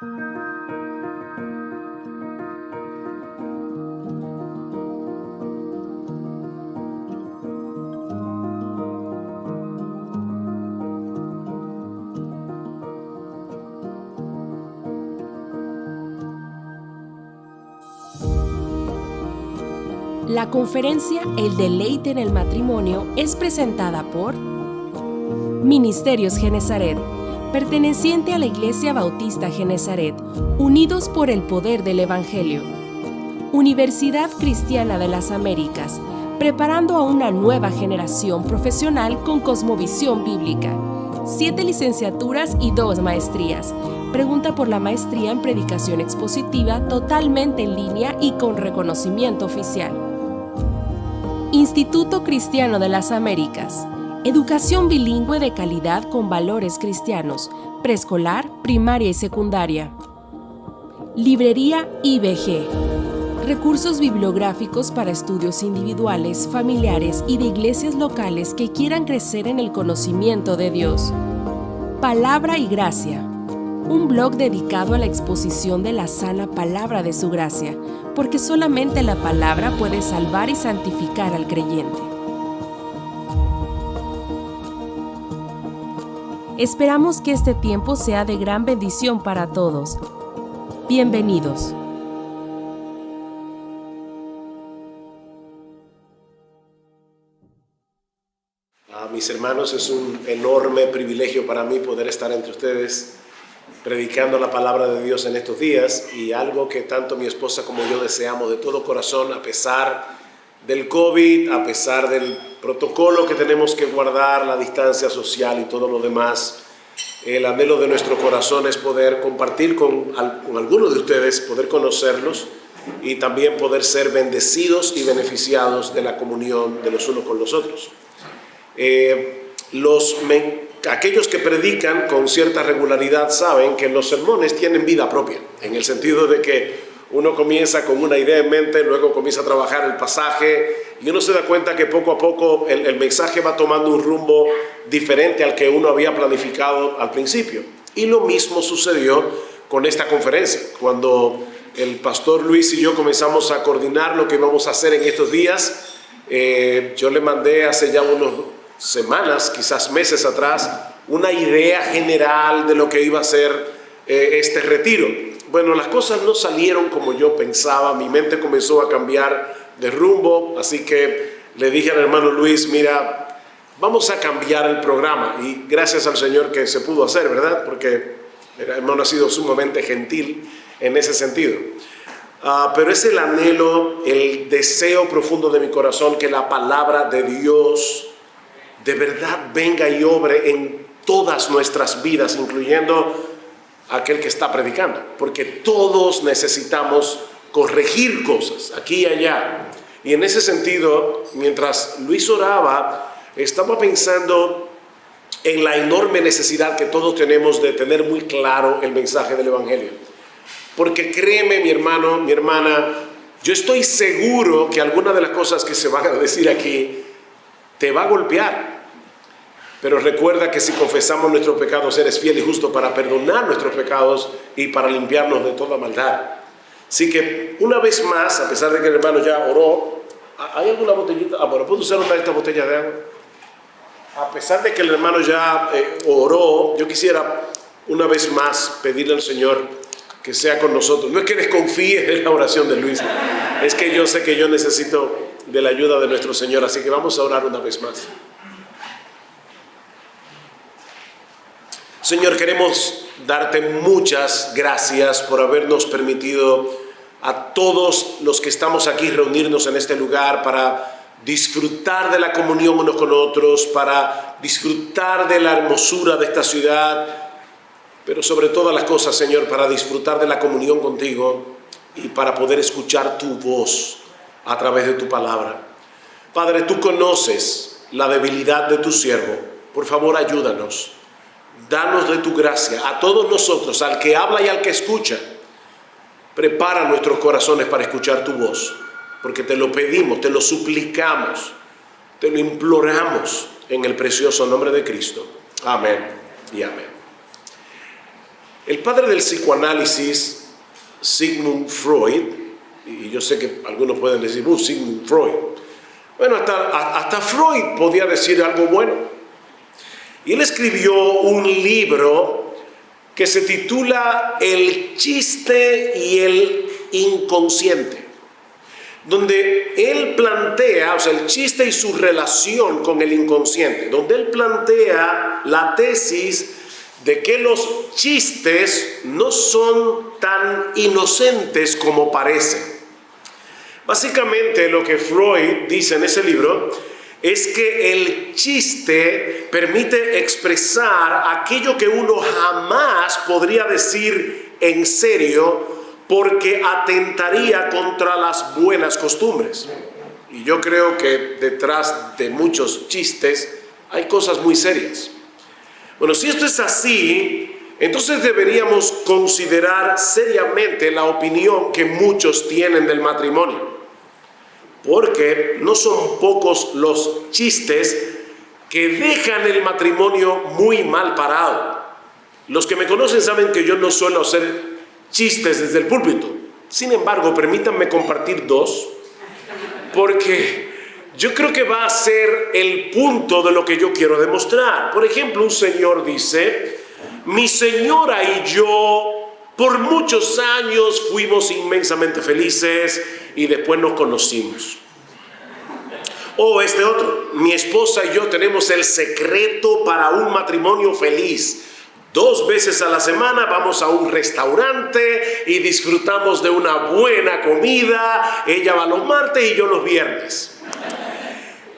La conferencia El deleite en el matrimonio es presentada por Ministerios Genezaret, perteneciente a la Iglesia Bautista Genezaret, unidos por el poder del Evangelio. Universidad Cristiana de las Américas, preparando a una nueva generación profesional con cosmovisión bíblica. 7 licenciaturas y 2 maestrías. Pregunta por la maestría en Predicación Expositiva totalmente en línea y con reconocimiento oficial. Instituto Cristiano de las Américas. Educación bilingüe de calidad con valores cristianos. Preescolar, primaria y secundaria. Librería IBG. Recursos bibliográficos para estudios individuales, familiares y de iglesias locales que quieran crecer en el conocimiento de Dios. Palabra y Gracia. Un blog dedicado a la exposición de la sana palabra de su gracia, porque solamente la palabra puede salvar y santificar al creyente. Esperamos que este tiempo sea de gran bendición para todos. Bienvenidos. Mis hermanos, es un enorme privilegio para mí poder estar entre ustedes predicando la palabra de Dios en estos días, y algo que tanto mi esposa como yo deseamos de todo corazón, a pesar del COVID, a pesar del protocolo que tenemos que guardar, la distancia social y todo lo demás. El anhelo de nuestro corazón es poder compartir con algunos de ustedes, poder conocerlos y también poder ser bendecidos y beneficiados de la comunión de los unos con los otros. Aquellos que predican con cierta regularidad saben que los sermones tienen vida propia, en el sentido de que uno comienza con una idea en mente, luego comienza a trabajar el pasaje y uno se da cuenta que poco a poco el mensaje va tomando un rumbo diferente al que uno había planificado al principio. Y lo mismo sucedió con esta conferencia. Cuando el pastor Luis y yo comenzamos a coordinar lo que íbamos a hacer en estos días, yo le mandé hace ya unas semanas, quizás meses atrás, una idea general de lo que iba a ser este retiro. Bueno, las cosas no salieron como yo pensaba, mi mente comenzó a cambiar de rumbo, así que le dije al hermano Luis, mira, vamos a cambiar el programa, y gracias al Señor que se pudo hacer, ¿verdad? Porque el hermano ha sido sumamente gentil en ese sentido. Pero es el anhelo, el deseo profundo de mi corazón que la palabra de Dios de verdad venga y obre en todas nuestras vidas, incluyendo aquel que está predicando, porque todos necesitamos corregir cosas aquí y allá. Y en ese sentido, mientras Luis oraba, estaba pensando en la enorme necesidad que todos tenemos de tener muy claro el mensaje del Evangelio. Porque créeme, mi hermano, mi hermana, yo estoy seguro que algunas de las cosas que se van a decir aquí te va a golpear. Pero recuerda que si confesamos nuestros pecados, eres fiel y justo para perdonar nuestros pecados y para limpiarnos de toda maldad. Así que una vez más, a pesar de que el hermano ya oró, ¿hay alguna botellita? Bueno, ¿puedo usar una de estas botellas de agua? A pesar de que el hermano ya oró, yo quisiera una vez más pedirle al Señor que sea con nosotros. No es que desconfíe en la oración de Luis, es que yo sé que yo necesito de la ayuda de nuestro Señor, así que vamos a orar una vez más. Señor, queremos darte muchas gracias por habernos permitido a todos los que estamos aquí reunirnos en este lugar para disfrutar de la comunión unos con otros, para disfrutar de la hermosura de esta ciudad, pero sobre todas las cosas, Señor, para disfrutar de la comunión contigo y para poder escuchar tu voz a través de tu palabra. Padre, tú conoces la debilidad de tu siervo. Por favor, ayúdanos. Danos de tu gracia a todos nosotros, al que habla y al que escucha. Prepara nuestros corazones para escuchar tu voz, porque te lo pedimos, te lo suplicamos, te lo imploramos en el precioso nombre de Cristo. Amén y amén. El padre del psicoanálisis, Sigmund Freud, y yo sé que algunos pueden decir, Sigmund Freud. Bueno, hasta Freud podía decir algo bueno. Y él escribió un libro que se titula El chiste y el inconsciente, donde él plantea, o sea, el chiste y su relación con el inconsciente, donde él plantea la tesis de que los chistes no son tan inocentes como parecen. Básicamente lo que Freud dice en ese libro es que el chiste permite expresar aquello que uno jamás podría decir en serio, porque atentaría contra las buenas costumbres. Y yo creo que detrás de muchos chistes hay cosas muy serias. Bueno, si esto es así, entonces deberíamos considerar seriamente la opinión que muchos tienen del matrimonio. Porque no son pocos los chistes que dejan el matrimonio muy mal parado. Los que me conocen saben que yo no suelo hacer chistes desde el púlpito. Sin embargo, permítanme compartir dos, porque yo creo que va a ser el punto de lo que yo quiero demostrar. Por ejemplo, un señor dice: mi señora y yo por muchos años fuimos inmensamente felices y después nos conocimos. O este otro: mi esposa y yo tenemos el secreto para un matrimonio feliz. 2 veces a la semana vamos a un restaurante y disfrutamos de una buena comida. Ella va los martes y yo los viernes.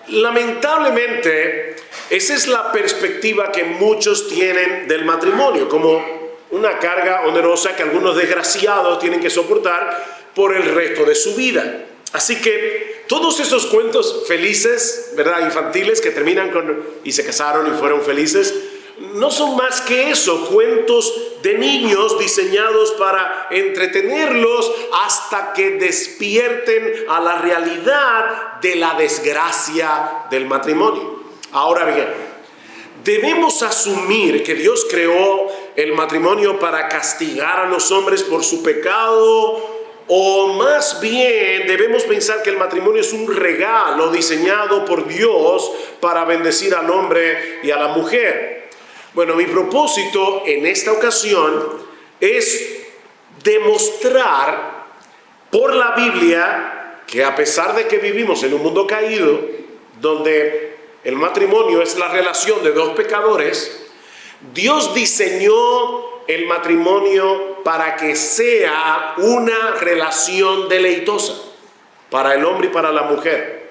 Lamentablemente, esa es la perspectiva que muchos tienen del matrimonio, como una carga onerosa que algunos desgraciados tienen que soportar por el resto de su vida. Así que todos esos cuentos felices, ¿verdad?, infantiles, que terminan con y se casaron y fueron felices, no son más que eso, cuentos de niños diseñados para entretenerlos hasta que despierten a la realidad de la desgracia del matrimonio. Ahora bien, debemos asumir que Dios creó el matrimonio para castigar a los hombres por su pecado, o más bien debemos pensar que el matrimonio es un regalo diseñado por Dios para bendecir al hombre y a la mujer. Bueno, mi propósito en esta ocasión es demostrar por la Biblia que a pesar de que vivimos en un mundo caído, donde el matrimonio es la relación de 2 pecadores, Dios diseñó el matrimonio para que sea una relación deleitosa para el hombre y para la mujer.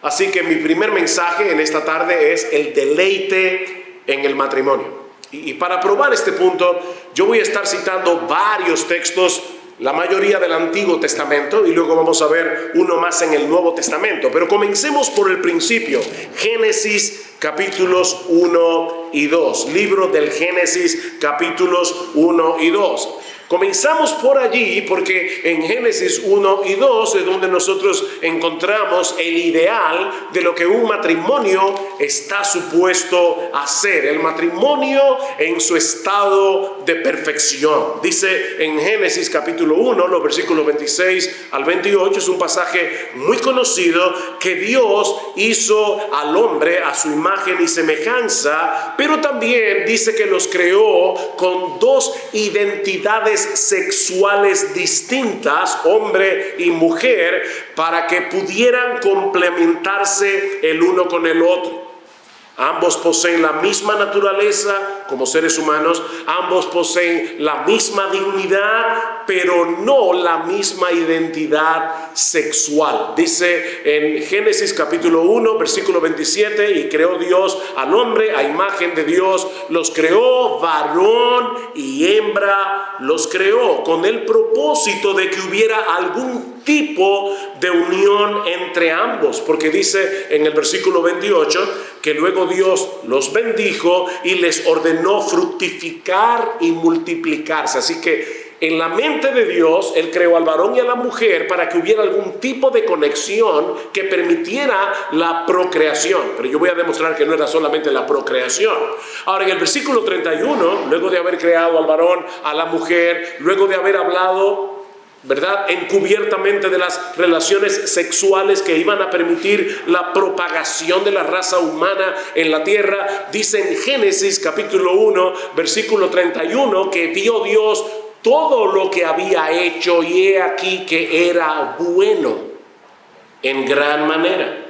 Así que mi primer mensaje en esta tarde es el deleite en el matrimonio. Y para probar este punto, yo voy a estar citando varios textos, la mayoría del Antiguo Testamento, y luego vamos a ver uno más en el Nuevo Testamento. Pero comencemos por el principio. Génesis capítulos 1 y 2. Libro del Génesis capítulos 1 y 2. Comenzamos por allí porque en Génesis 1 y 2 es donde nosotros encontramos el ideal de lo que un matrimonio está supuesto a ser. El matrimonio en su estado de perfección. Dice en Génesis capítulo 1, los versículos 26 al 28, es un pasaje muy conocido, que Dios hizo al hombre a su imagen y semejanza, pero también dice que los creó con 2 identidades sexuales distintas, hombre y mujer, para que pudieran complementarse el uno con el otro. Ambos poseen la misma naturaleza como seres humanos, ambos poseen la misma dignidad, pero no la misma identidad sexual. Dice en Génesis capítulo 1, versículo 27, y creó Dios al hombre a imagen de Dios, los creó, varón y hembra los creó, con el propósito de que hubiera algún tipo de unión entre ambos, porque dice en el versículo 28 que luego Dios los bendijo y les ordenó fructificar y multiplicarse. Así que en la mente de Dios, Él creó al varón y a la mujer para que hubiera algún tipo de conexión que permitiera la procreación. Pero yo voy a demostrar que no era solamente la procreación. Ahora, en el versículo 31, luego de haber creado al varón, a la mujer, luego de haber hablado, ¿verdad?, encubiertamente de las relaciones sexuales que iban a permitir la propagación de la raza humana en la tierra, dice en Génesis capítulo 1, versículo 31, que vio Dios todo lo que había hecho y he aquí que era bueno en gran manera.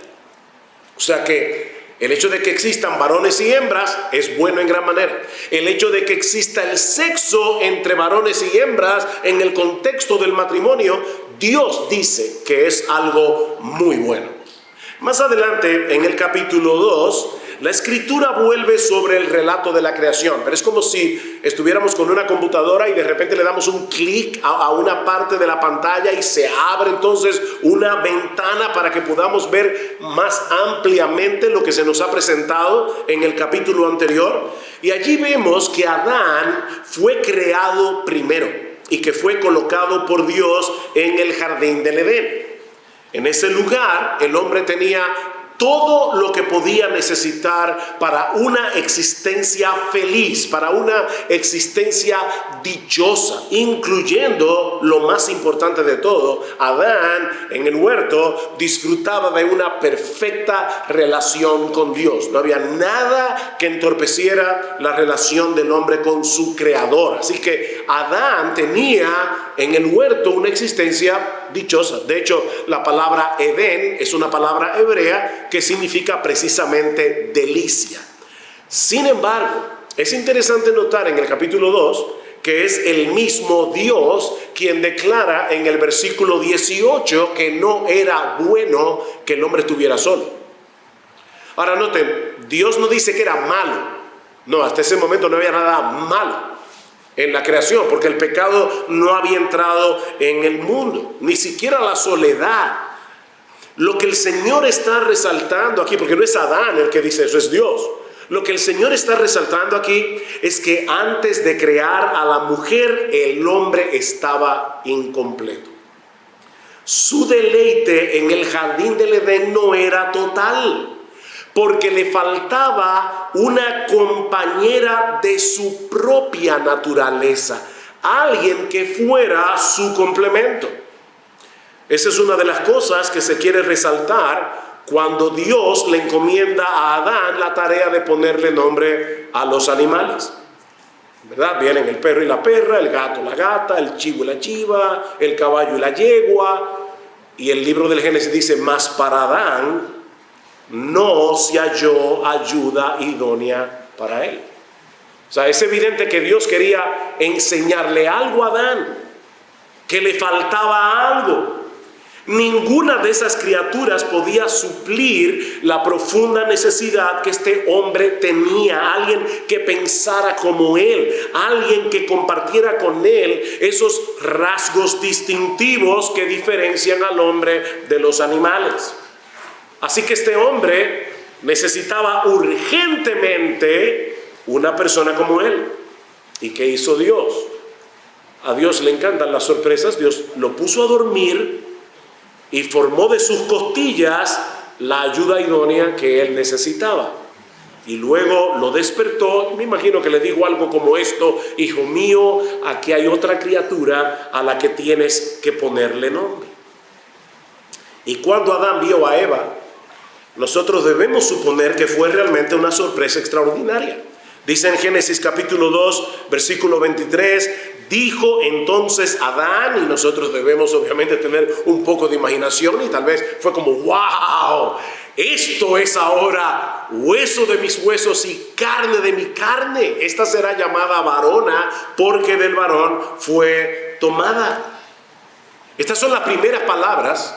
O sea que el hecho de que existan varones y hembras es bueno en gran manera. El hecho de que exista el sexo entre varones y hembras en el contexto del matrimonio, Dios dice que es algo muy bueno. Más adelante, en el capítulo 2, la escritura vuelve sobre el relato de la creación, pero es como si estuviéramos con una computadora y de repente le damos un clic a una parte de la pantalla y se abre entonces una ventana para que podamos ver más ampliamente lo que se nos ha presentado en el capítulo anterior. Y allí vemos que Adán fue creado primero y que fue colocado por Dios en el jardín del Edén. En ese lugar el hombre tenía todo lo que podía necesitar para una existencia feliz, para una existencia dichosa, incluyendo lo más importante de todo. Adán en el huerto disfrutaba de una perfecta relación con Dios. No había nada que entorpeciera la relación del hombre con su creador. Así que Adán tenía en el huerto una existencia dichosa. De hecho, la palabra Edén es una palabra hebrea que significa precisamente delicia. Sin embargo, es interesante notar en el capítulo 2 que es el mismo Dios quien declara en el versículo 18 que no era bueno que el hombre estuviera solo. Ahora noten, Dios no dice que era malo. No, hasta ese momento no había nada malo en la creación, porque el pecado no había entrado en el mundo, ni siquiera la soledad. Lo que el Señor está resaltando aquí, porque no es Adán el que dice eso, es Dios. Lo que el Señor está resaltando aquí es que antes de crear a la mujer, el hombre estaba incompleto. Su deleite en el jardín del Edén no era total, porque le faltaba una compañera de su propia naturaleza, alguien que fuera su complemento. Esa es una de las cosas que se quiere resaltar cuando Dios le encomienda a Adán la tarea de ponerle nombre a los animales. ¿Verdad? Vienen el perro y la perra, el gato, la gata, el chivo y la chiva, el caballo y la yegua. Y el libro del Génesis dice, mas para Adán no se halló ayuda idónea para él. O sea, es evidente que Dios quería enseñarle algo a Adán, que le faltaba algo. Ninguna de esas criaturas podía suplir la profunda necesidad que este hombre tenía. Alguien que pensara como él, alguien que compartiera con él esos rasgos distintivos que diferencian al hombre de los animales. Así que este hombre necesitaba urgentemente una persona como él. ¿Y qué hizo Dios? A Dios le encantan las sorpresas. Dios lo puso a dormir y formó de sus costillas la ayuda idónea que él necesitaba. Y luego lo despertó. Me imagino que le dijo algo como esto: hijo mío, aquí hay otra criatura a la que tienes que ponerle nombre. Y cuando Adán vio a Eva, nosotros debemos suponer que fue realmente una sorpresa extraordinaria. Dice en Génesis capítulo 2, versículo 23, dijo entonces Adán, y nosotros debemos obviamente tener un poco de imaginación, y tal vez fue como, wow, esto es ahora hueso de mis huesos y carne de mi carne. Esta será llamada varona porque del varón fue tomada. Estas son las primeras palabras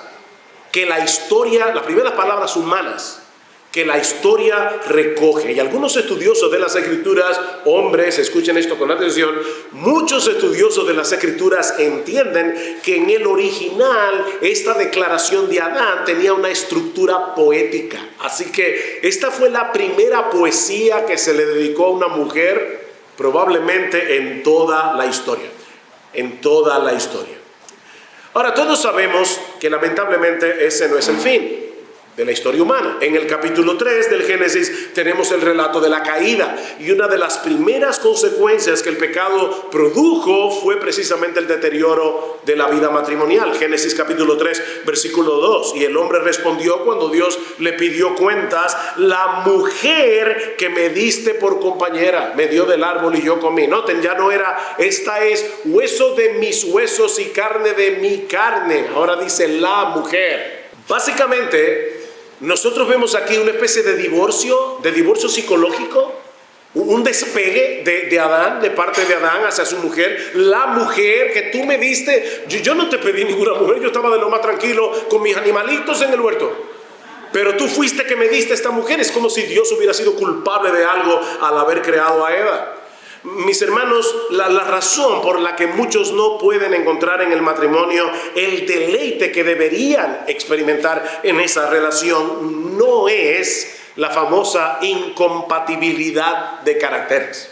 que la historia, las primeras palabras humanas que la historia recoge. Y algunos estudiosos de las Escrituras, hombres, escuchen esto con atención, muchos estudiosos de las Escrituras entienden que en el original esta declaración de Adán tenía una estructura poética. Así que esta fue la primera poesía que se le dedicó a una mujer probablemente en toda la historia. en toda la historia. Ahora, todos sabemos que lamentablemente ese no es el fin de la historia humana. En el capítulo 3 del Génesis tenemos el relato de la caída, y una de las primeras consecuencias que el pecado produjo fue precisamente el deterioro de la vida matrimonial. Génesis capítulo 3 versículo 2: y el hombre respondió cuando Dios le pidió cuentas: la mujer que me diste por compañera me dio del árbol y yo comí. Noten, ya no era esta es hueso de mis huesos y carne de mi carne, ahora dice la mujer. Básicamente nosotros vemos aquí una especie de divorcio psicológico, un despegue de Adán, de parte de Adán hacia su mujer. La mujer que tú me diste, yo no te pedí ninguna mujer, yo estaba de lo más tranquilo con mis animalitos en el huerto, pero tú fuiste que me diste esta mujer. Es como si Dios hubiera sido culpable de algo al haber creado a Eva. Mis hermanos, la razón por la que muchos no pueden encontrar en el matrimonio el deleite que deberían experimentar en esa relación no es la famosa incompatibilidad de caracteres.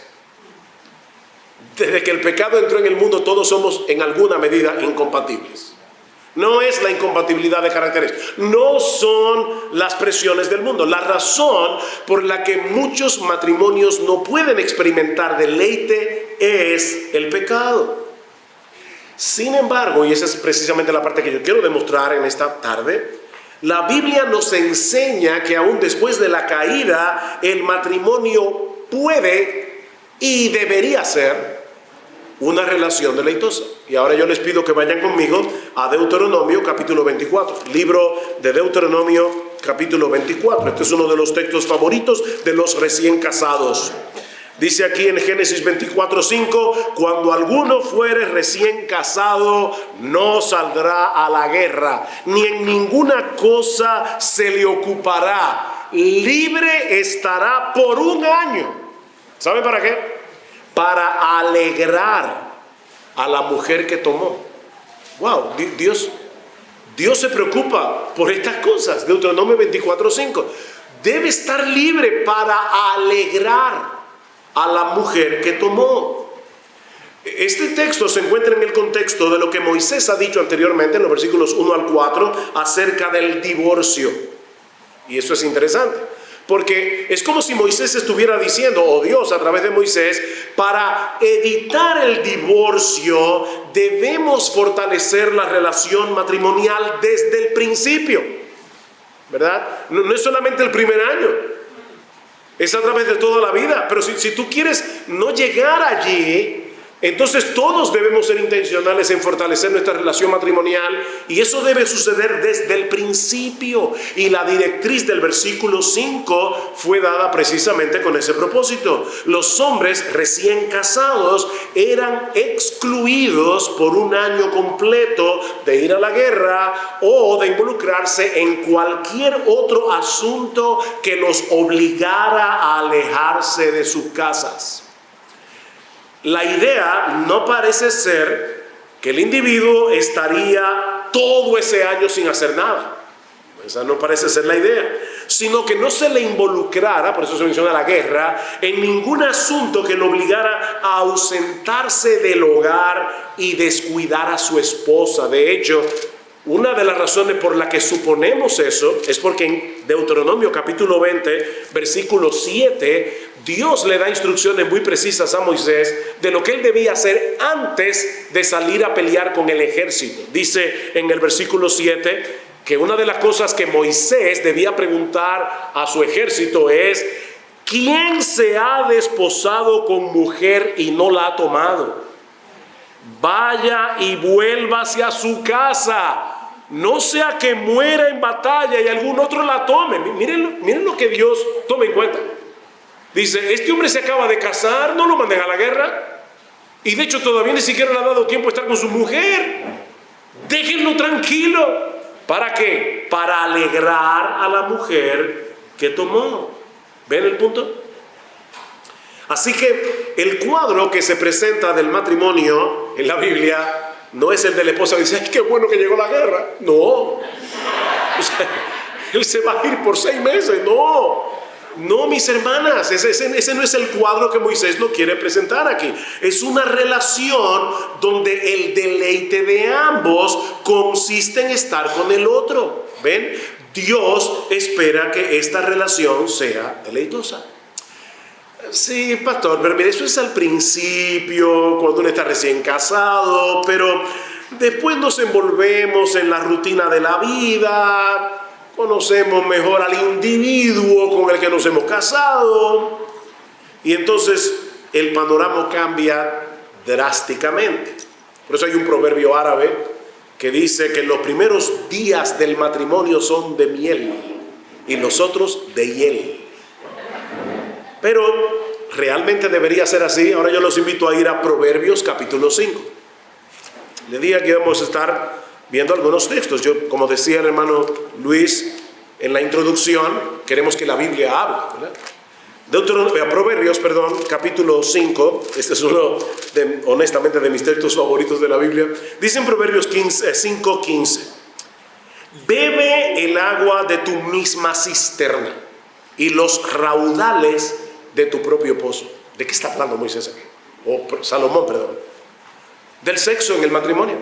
Desde que el pecado entró en el mundo, todos somos en alguna medida incompatibles. No es la incompatibilidad de caracteres, no son las presiones del mundo. La razón por la que muchos matrimonios no pueden experimentar deleite es el pecado. Sin embargo, y esa es precisamente la parte que yo quiero demostrar en esta tarde, la Biblia nos enseña que aún después de la caída, el matrimonio puede y debería ser una relación deleitosa. Y ahora yo les pido que vayan conmigo a Deuteronomio capítulo 24. Libro de Deuteronomio capítulo 24. Este es uno de los textos favoritos de los recién casados. Dice aquí en Génesis 24:5: cuando alguno fuere recién casado, no saldrá a la guerra, ni en ninguna cosa se le ocupará. Libre estará por un año. ¿Saben para qué? Para alegrar a la mujer que tomó. Wow, Dios se preocupa por estas cosas. Deuteronomio 24:5. Debe estar libre para alegrar a la mujer que tomó. Este texto se encuentra en el contexto de lo que Moisés ha dicho anteriormente en los versículos 1 al 4 acerca del divorcio. Y eso es interesante, porque es como si Moisés estuviera diciendo, o Dios a través de Moisés: para evitar el divorcio debemos fortalecer la relación matrimonial desde el principio, ¿verdad? No es solamente el primer año, es a través de toda la vida. Pero si tú quieres no llegar allí, entonces todos debemos ser intencionales en fortalecer nuestra relación matrimonial, y eso debe suceder desde el principio. Y la directriz del versículo 5 fue dada precisamente con ese propósito. Los hombres recién casados eran excluidos por un año completo de ir a la guerra o de involucrarse en cualquier otro asunto que los obligara a alejarse de sus casas. La idea no parece ser que el individuo estaría todo ese año sin hacer nada. Esa no parece ser la idea, sino que no se le involucrara, por eso se menciona la guerra, en ningún asunto que lo obligara a ausentarse del hogar y descuidar a su esposa. De hecho, una de las razones por la que suponemos eso es porque en Deuteronomio capítulo 20, versículo 7, Dios le da instrucciones muy precisas a Moisés de lo que él debía hacer antes de salir a pelear con el ejército. Dice en el versículo 7 que una de las cosas que Moisés debía preguntar a su ejército es: ¿quién se ha desposado con mujer y no la ha tomado? Vaya y vuelva hacia su casa, no sea que muera en batalla y algún otro la tome. Miren lo que Dios toma en cuenta. Dice: este hombre se acaba de casar, no lo manden a la guerra, y de hecho todavía ni siquiera le ha dado tiempo a estar con su mujer. Déjenlo tranquilo. ¿Para qué? Para alegrar a la mujer que tomó. ¿Ven el punto? Así que el cuadro que se presenta del matrimonio en la Biblia no es el de la esposa que dice: ¡ay, qué bueno que llegó la guerra! No. O sea, él se va a ir por 6 meses. No. No, mis hermanas, ese no es el cuadro que Moisés nos quiere presentar aquí. Es una relación donde el deleite de ambos consiste en estar con el otro. ¿Ven? Dios espera que esta relación sea deleitosa. Sí, pastor, pero mire, eso es al principio, cuando uno está recién casado, pero después nos envolvemos en la rutina de la vida, conocemos mejor al individuo con el que nos hemos casado, y entonces el panorama cambia drásticamente. Por eso hay un proverbio árabe que dice que los primeros días del matrimonio son de miel y los otros de hiel. Pero realmente debería ser así. Ahora yo los invito a ir a Proverbios capítulo 5. Le dije que íbamos a estar viendo algunos textos. Yo, como decía el hermano Luis en la introducción, queremos que la Biblia hable, ¿verdad? Proverbios, capítulo 5. Este es uno, honestamente, de mis textos favoritos de la Biblia. Dice en Proverbios 5:15: bebe el agua de tu misma cisterna y los raudales de tu propio pozo. ¿De qué está hablando Moisés aquí? O Salomón, perdón. Del sexo en el matrimonio.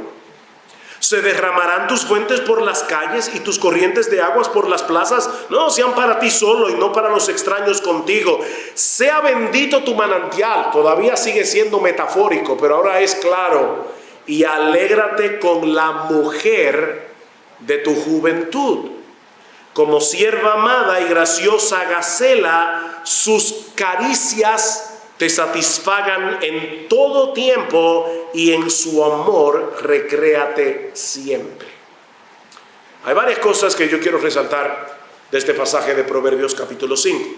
Se derramarán tus fuentes por las calles y tus corrientes de aguas por las plazas. No sean para ti solo y no para los extraños contigo. Sea bendito tu manantial. Todavía sigue siendo metafórico, pero ahora es claro. Y alégrate con la mujer de tu juventud. Como sierva amada y graciosa gacela, sus caricias te satisfagan en todo tiempo y en su amor recréate siempre. Hay varias cosas que yo quiero resaltar de este pasaje de Proverbios capítulo 5.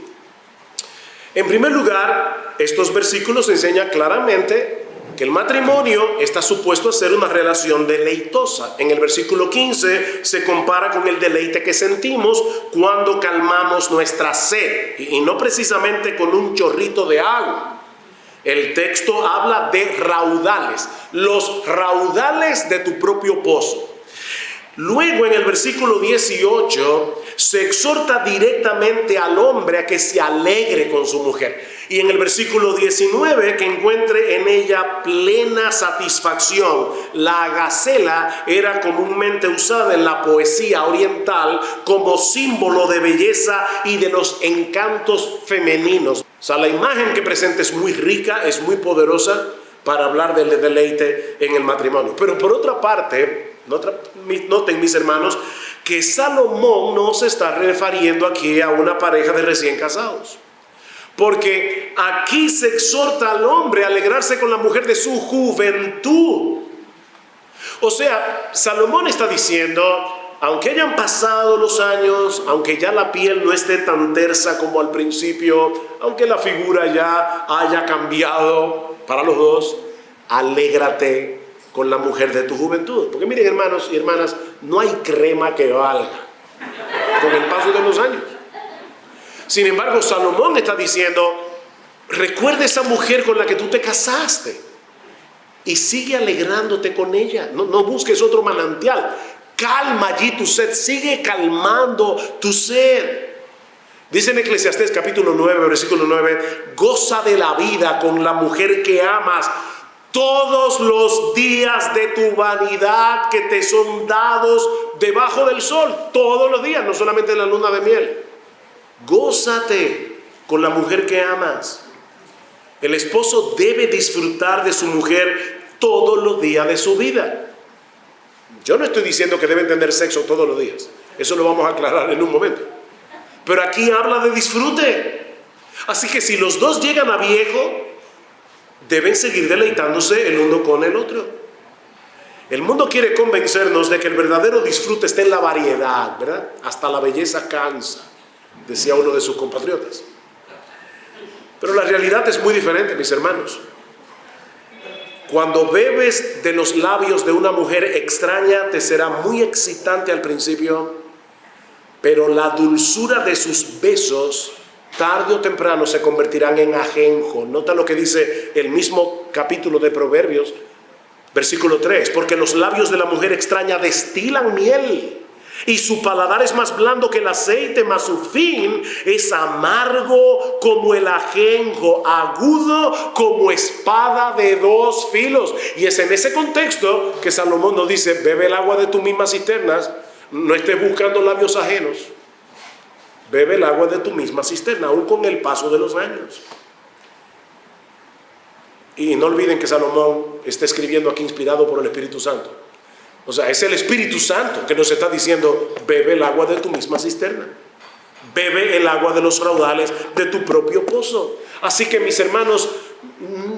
En primer lugar, estos versículos enseñan claramente que el matrimonio está supuesto a ser una relación deleitosa. En el versículo 15 se compara con el deleite que sentimos cuando calmamos nuestra sed, y no precisamente con un chorrito de agua. El texto habla de raudales, los raudales de tu propio pozo. Luego en el versículo 18 se exhorta directamente al hombre a que se alegre con su mujer. Y en el versículo 19 que encuentre en ella plena satisfacción. La gacela era comúnmente usada en la poesía oriental como símbolo de belleza y de los encantos femeninos. O sea, la imagen que presenta es muy rica, es muy poderosa para hablar del deleite en el matrimonio. Pero por otra parte, noten mis hermanos, que Salomón no se está refiriendo aquí a una pareja de recién casados. Porque aquí se exhorta al hombre a alegrarse con la mujer de su juventud. O sea, Salomón está diciendo, aunque hayan pasado los años, aunque ya la piel no esté tan tersa como al principio, aunque la figura ya haya cambiado para los dos, alégrate con la mujer de tu juventud. Porque miren, hermanos y hermanas, no hay crema que valga con el paso de los años. Sin embargo, Salomón está diciendo, recuerda esa mujer con la que tú te casaste y sigue alegrándote con ella. No busques otro manantial. Calma allí tu sed, sigue calmando tu sed. Dice en Eclesiastés capítulo 9, versículo 9, goza de la vida con la mujer que amas todos los días de tu vanidad que te son dados debajo del sol. Todos los días, no solamente en la luna de miel. Gózate con la mujer que amas. El esposo debe disfrutar de su mujer todos los días de su vida. Yo no estoy diciendo que deben tener sexo todos los días. Eso lo vamos a aclarar en un momento. Pero aquí habla de disfrute. Así que si los dos llegan a viejo, deben seguir deleitándose el uno con el otro. El mundo quiere convencernos de que el verdadero disfrute está en la variedad, ¿verdad? Hasta la belleza cansa, decía uno de sus compatriotas. Pero la realidad es muy diferente, mis hermanos. Cuando bebes de los labios de una mujer extraña, te será muy excitante al principio, pero la dulzura de sus besos, tarde o temprano, se convertirán en ajenjo. Nota lo que dice el mismo capítulo de Proverbios, versículo 3. Porque los labios de la mujer extraña destilan miel Y su paladar es más blando que el aceite, mas su fin es amargo como el ajenjo, agudo como espada de dos filos. Y es en ese contexto que Salomón nos dice: bebe el agua de tus mismas cisternas, no estés buscando labios ajenos. Bebe el agua de tu misma cisterna, aún con el paso de los años. Y no olviden que Salomón está escribiendo aquí inspirado por el Espíritu Santo. O sea, es el Espíritu Santo que nos está diciendo: bebe el agua de tu misma cisterna. Bebe el agua de los raudales de tu propio pozo. Así que, mis hermanos,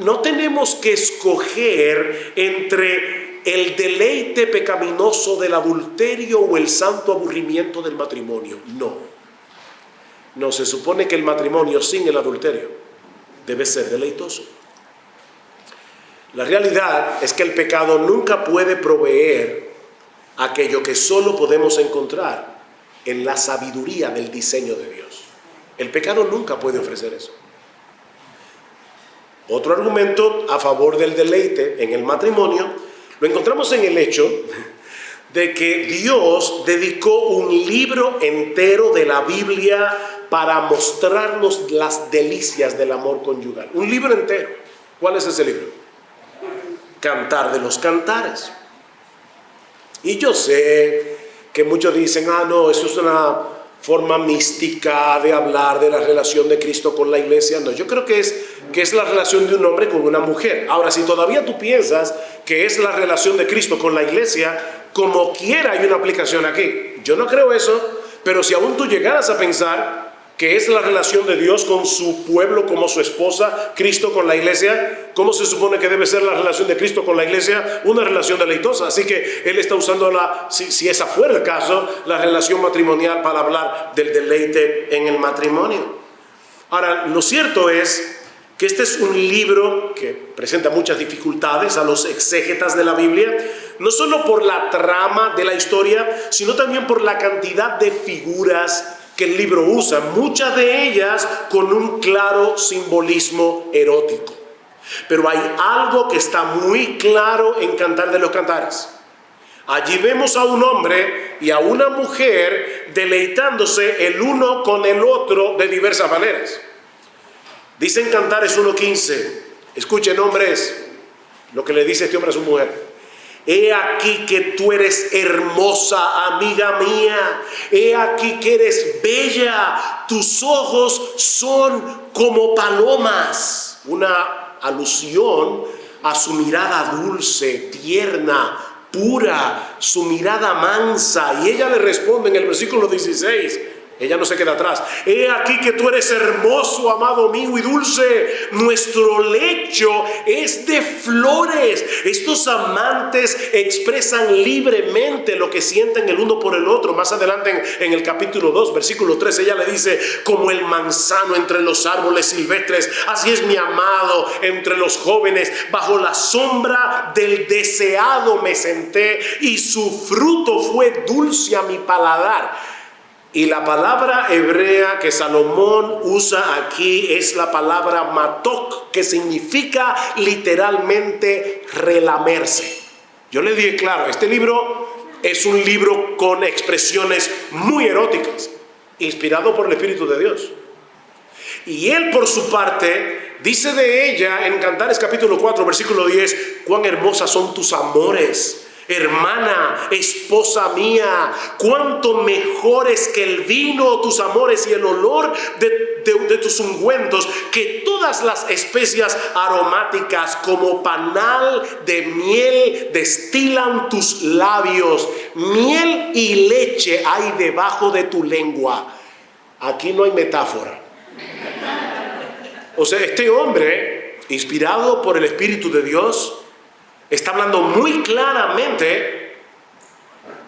no tenemos que escoger entre el deleite pecaminoso del adulterio o el santo aburrimiento del matrimonio. No, se supone que el matrimonio sin el adulterio debe ser deleitoso. La realidad es que el pecado nunca puede proveer aquello que solo podemos encontrar en la sabiduría del diseño de Dios. El pecado nunca puede ofrecer eso. Otro argumento a favor del deleite en el matrimonio lo encontramos en el hecho de que Dios dedicó un libro entero de la Biblia para mostrarnos las delicias del amor conyugal. Un libro entero. ¿Cuál es ese libro? Cantar de los Cantares. Y yo sé que muchos dicen: no, eso es una forma mística de hablar de la relación de Cristo con la iglesia. No, yo creo que es la relación de un hombre con una mujer. Ahora, si todavía tú piensas que es la relación de Cristo con la iglesia, como quiera hay una aplicación aquí. Yo no creo eso, pero si aún tú llegaras a pensar que es la relación de Dios con su pueblo como su esposa, Cristo con la iglesia, ¿cómo se supone que debe ser la relación de Cristo con la iglesia? Una relación deleitosa. Así que Él está usando, si esa fuera el caso, la relación matrimonial para hablar del deleite en el matrimonio. Ahora, lo cierto es que este es un libro que presenta muchas dificultades a los exégetas de la Biblia, no solo por la trama de la historia, sino también por la cantidad de figuras que el libro usa, muchas de ellas con un claro simbolismo erótico. Pero hay algo que está muy claro en Cantar de los Cantares. Allí vemos a un hombre y a una mujer deleitándose el uno con el otro de diversas maneras. Dice en Cantares 1:15, escuchen, hombres, lo que le dice este hombre a su mujer: he aquí que tú eres hermosa, amiga mía. He aquí que eres bella. Tus ojos son como palomas. Una alusión a su mirada dulce, tierna, pura, su mirada mansa. Y ella le responde en el versículo 16. Ella no se queda atrás. He aquí que tú eres hermoso, amado mío, y dulce. Nuestro lecho es de flores. Estos amantes expresan libremente lo que sienten el uno por el otro. Más adelante en el capítulo 2, versículo 3, ella le dice: como el manzano entre los árboles silvestres, así es mi amado entre los jóvenes. Bajo la sombra del deseado me senté, y su fruto fue dulce a mi paladar. Y la palabra hebrea que Salomón usa aquí es la palabra matok, que significa literalmente relamerse. Yo le dije, claro, este libro es un libro con expresiones muy eróticas, inspirado por el Espíritu de Dios. Y él, por su parte, dice de ella en Cantares capítulo 4, versículo 10: cuán hermosas son tus amores, hermana, esposa mía, cuánto mejores que el vino tus amores y el olor de tus ungüentos, que todas las especias aromáticas, como panal de miel destilan tus labios. Miel y leche hay debajo de tu lengua. Aquí no hay metáfora. O sea, este hombre, inspirado por el Espíritu de Dios, está hablando muy claramente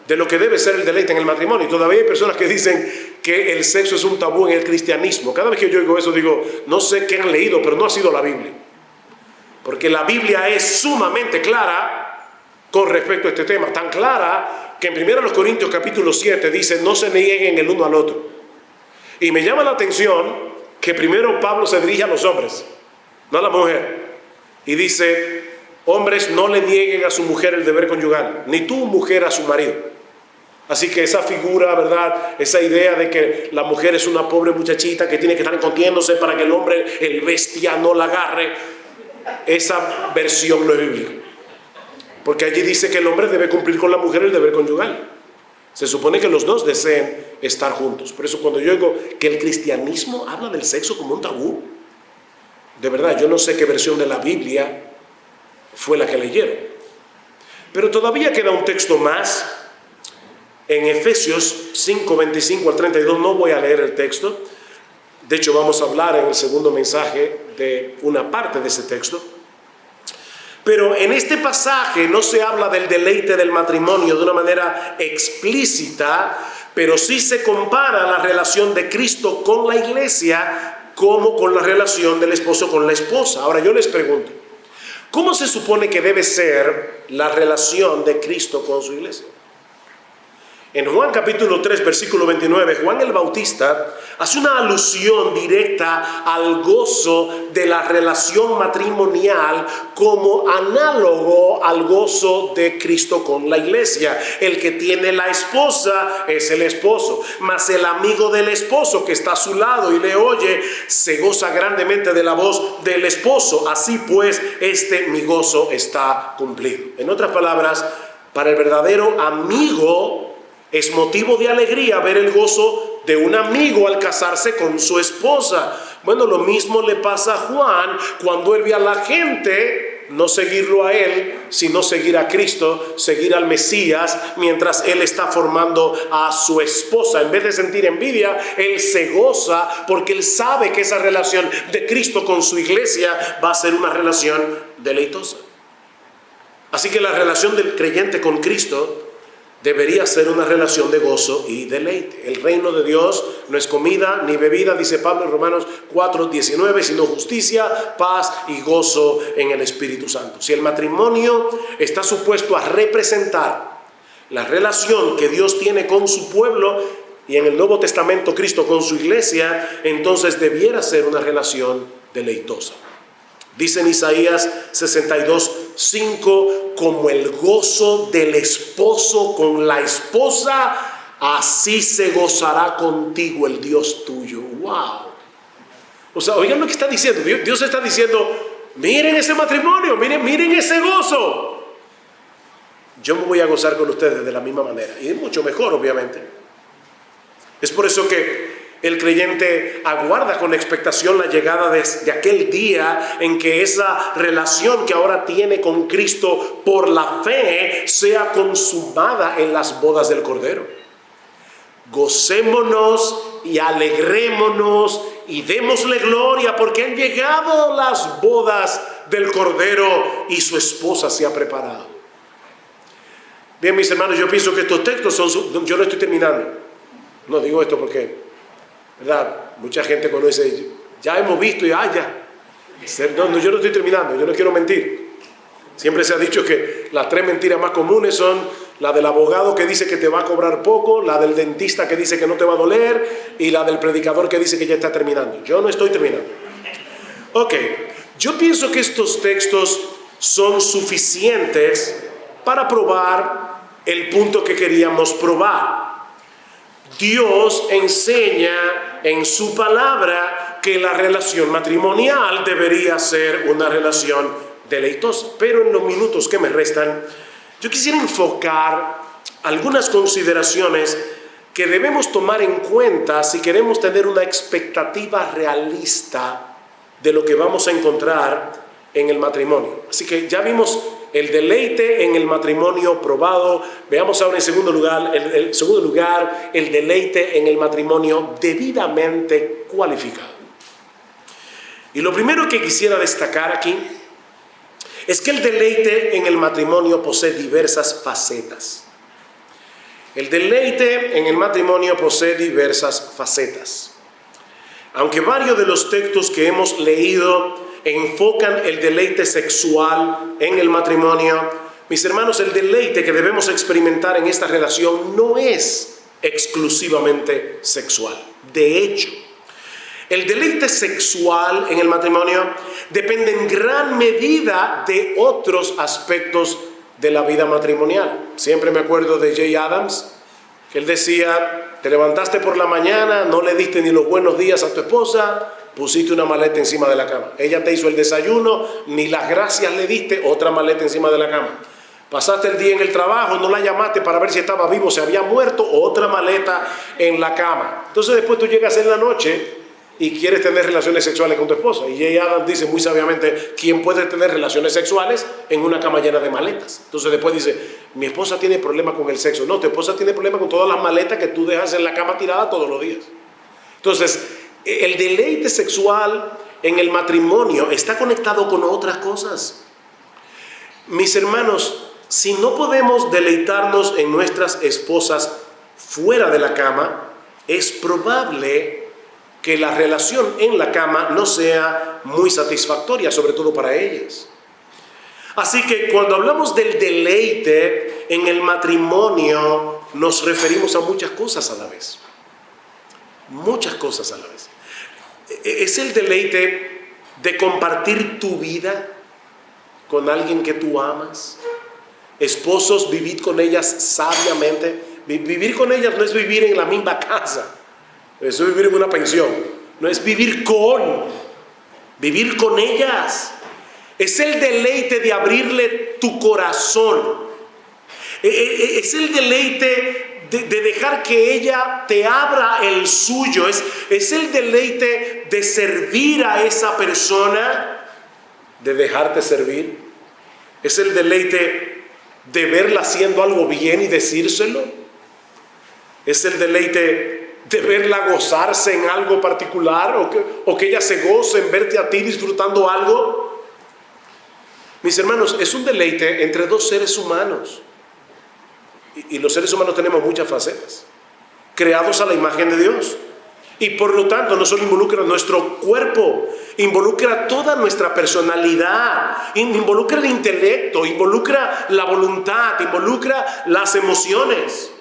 de lo que debe ser el deleite en el matrimonio. Y todavía hay personas que dicen que el sexo es un tabú en el cristianismo. Cada vez que yo oigo eso digo: no sé qué han leído, pero no ha sido la Biblia. Porque la Biblia es sumamente clara con respecto a este tema. Tan clara que en 1 Corintios capítulo 7 dice: no se nieguen el uno al otro. Y me llama la atención que primero Pablo se dirige a los hombres, no a la mujer. Y dice: hombres, no le nieguen a su mujer el deber conyugal, ni tú, mujer, a su marido. Así que esa figura, ¿verdad? Esa idea de que la mujer es una pobre muchachita que tiene que estar escondiéndose para que el hombre, el bestia, no la agarre, esa versión no es bíblica. Porque allí dice que el hombre debe cumplir con la mujer el deber conyugal. Se supone que los dos deseen estar juntos. Por eso cuando yo digo que el cristianismo habla del sexo como un tabú, de verdad, yo no sé qué versión de la Biblia fue la que leyeron. Pero todavía queda un texto más. En Efesios 5, 25 al 32, no voy a leer el texto. De hecho, vamos a hablar en el segundo mensaje de una parte de ese texto. Pero en este pasaje no se habla del deleite del matrimonio de una manera explícita, pero sí se compara la relación de Cristo con la iglesia como con la relación del esposo con la esposa. Ahora yo les pregunto, ¿cómo se supone que debe ser la relación de Cristo con su iglesia? En Juan capítulo 3, versículo 29, Juan el Bautista hace una alusión directa al gozo de la relación matrimonial como análogo al gozo de Cristo con la iglesia. El que tiene la esposa es el esposo, mas el amigo del esposo que está a su lado y le oye, se goza grandemente de la voz del esposo. Así pues, mi gozo está cumplido. En otras palabras, para el verdadero amigo, es motivo de alegría ver el gozo de un amigo al casarse con su esposa. Bueno, lo mismo le pasa a Juan cuando él ve a la gente no seguirlo a él, sino seguir a Cristo, seguir al Mesías, mientras él está formando a su esposa. En vez de sentir envidia, él se goza porque él sabe que esa relación de Cristo con su iglesia va a ser una relación deleitosa. Así que la relación del creyente con Cristo debería ser una relación de gozo y deleite. El reino de Dios no es comida ni bebida, dice Pablo en Romanos 4:19, sino justicia, paz y gozo en el Espíritu Santo. Si el matrimonio está supuesto a representar la relación que Dios tiene con su pueblo, y en el Nuevo Testamento Cristo con su iglesia, entonces debiera ser una relación deleitosa. Dice en Isaías 62:5, como el gozo del esposo con la esposa, así se gozará contigo el Dios tuyo. ¡Wow! O sea, oigan lo que está diciendo. Dios está diciendo, miren ese matrimonio, miren ese gozo. Yo me voy a gozar con ustedes de la misma manera. Y es mucho mejor, obviamente. Es por eso que el creyente aguarda con expectación la llegada de aquel día en que esa relación que ahora tiene con Cristo por la fe sea consumada en las bodas del Cordero. Gocémonos y alegrémonos y démosle gloria porque han llegado las bodas del Cordero y su esposa se ha preparado. Bien, mis hermanos, yo pienso que estos textos son... Yo no estoy terminando. No digo esto porque... ¿verdad? Mucha gente cuando dice, ya hemos visto y ya. No, yo no estoy terminando, yo no quiero mentir. Siempre se ha dicho que las 3 mentiras más comunes son la del abogado que dice que te va a cobrar poco, la del dentista que dice que no te va a doler y la del predicador que dice que ya está terminando. Yo no estoy terminando. Ok, yo pienso que estos textos son suficientes para probar el punto que queríamos probar. Dios enseña en su palabra que la relación matrimonial debería ser una relación deleitosa. Pero en los minutos que me restan, yo quisiera enfocar algunas consideraciones que debemos tomar en cuenta si queremos tener una expectativa realista de lo que vamos a encontrar en el matrimonio. Así que ya vimos el deleite en el matrimonio probado. Veamos ahora en segundo lugar el deleite en el matrimonio debidamente cualificado. Y lo primero que quisiera destacar aquí es que el deleite en el matrimonio posee diversas facetas. El deleite en el matrimonio posee diversas facetas. Aunque varios de los textos que hemos leído enfocan el deleite sexual en el matrimonio, mis hermanos, el deleite que debemos experimentar en esta relación no es exclusivamente sexual. De hecho, el deleite sexual en el matrimonio depende en gran medida de otros aspectos de la vida matrimonial. Siempre me acuerdo de Jay Adams, que él decía, te levantaste por la mañana, no le diste ni los buenos días a tu esposa, pusiste una maleta encima de la cama. Ella te hizo el desayuno, ni las gracias le diste, otra maleta encima de la cama. Pasaste el día en el trabajo, no la llamaste para ver si estaba vivo, se había muerto, otra maleta en la cama. Entonces después tú llegas en la noche y quieres tener relaciones sexuales con tu esposa. Y Jay Adams dice muy sabiamente, ¿quién puede tener relaciones sexuales en una cama llena de maletas? Entonces después dice, mi esposa tiene problemas con el sexo. No, tu esposa tiene problemas con todas las maletas que tú dejas en la cama tirada todos los días. Entonces, el deleite sexual en el matrimonio está conectado con otras cosas. Mis hermanos, si no podemos deleitarnos en nuestras esposas fuera de la cama, es probable que la relación en la cama no sea muy satisfactoria, sobre todo para ellas. Así que cuando hablamos del deleite en el matrimonio, nos referimos a muchas cosas a la vez. Muchas cosas a la vez. Es el deleite de compartir tu vida con alguien que tú amas. Esposos, vivid con ellas sabiamente. Vivir con ellas no es vivir en la misma casa. Eso es vivir en una pensión. No es vivir con ellas. Es el deleite de abrirle tu corazón. Es el deleite de dejar que ella te abra el suyo. Es el deleite de servir a esa persona, de dejarte servir. Es el deleite de verla haciendo algo bien y decírselo. Es el deleite de verla gozarse en algo particular o que ella se goce en verte a ti disfrutando algo. Mis hermanos, es un deleite entre dos seres humanos. Y los seres humanos tenemos muchas facetas, creados a la imagen de Dios. Y por lo tanto no solo involucra nuestro cuerpo, involucra toda nuestra personalidad, involucra el intelecto, involucra la voluntad, involucra las emociones.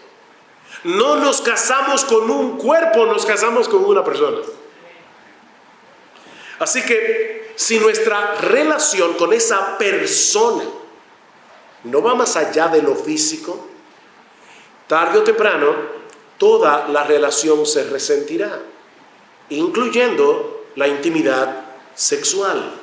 No nos casamos con un cuerpo, nos casamos con una persona. Así que si nuestra relación con esa persona no va más allá de lo físico, tarde o temprano toda la relación se resentirá, incluyendo la intimidad sexual.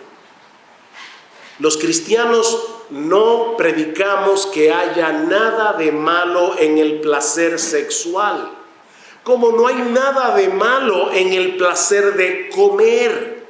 Los cristianos no predicamos que haya nada de malo en el placer sexual, como no hay nada de malo en el placer de comer.